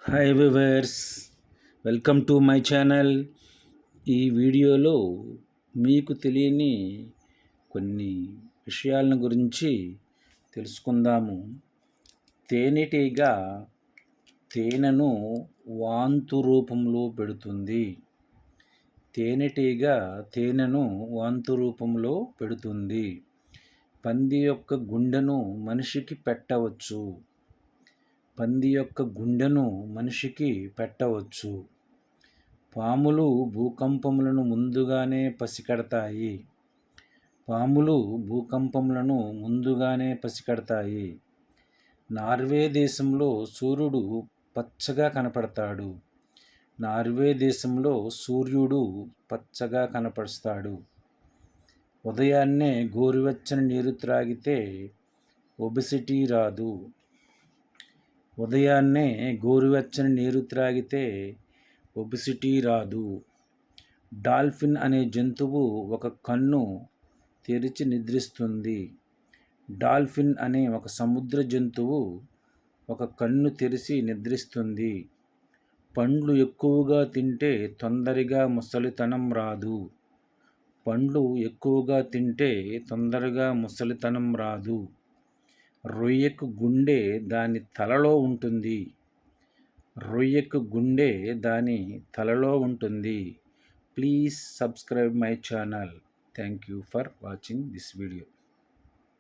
Hi viewers, welcome to my channel. ఈ వీడియోలో మీకు తెలియని కొన్ని విషయాలను గురించి తెలుసుకుందాము. తేనెటీగ తేనెను వాంతు రూపంలో పెడుతుంది. తేనెటీగ తేనెను వాంతు రూపంలో పెడుతుంది. పంది యొక్క గుండెను మనిషికి పెట్టవచ్చు. పంది యొక్క గుండెను మనిషికి పెట్టవచ్చు. పాములు భూకంపములను ముందుగానే పసికడతాయి. పాములు భూకంపములను ముందుగానే పసికడతాయి. నార్వే దేశంలో సూర్యుడు పచ్చగా కనపడతాడు. నార్వే దేశంలో సూర్యుడు పచ్చగా కనపరుస్తాడు. ఉదయాన్నే గోరువెచ్చని నీరు త్రాగితే ఒబెసిటీ రాదు. ఉదయాన్నే గోరువెచ్చని నీరు త్రాగితే ఒబెసిటీ రాదు. డాల్ఫిన్ అనే జంతువు ఒక కన్ను తెరిచి నిద్రిస్తుంది. డాల్ఫిన్ అనే ఒక సముద్ర జంతువు ఒక కన్ను తెరిచి నిద్రిస్తుంది. పండ్లు ఎక్కువగా తింటే తొందరగా ముసలితనం రాదు. పండ్లు ఎక్కువగా తింటే తొందరగా ముసలితనం రాదు. రొయ్యకు గుండె దాని తలలో ఉంటుంది. రొయ్యకు గుండె దాని తలలో ఉంటుంది. Please subscribe my channel. Thank you for watching this video.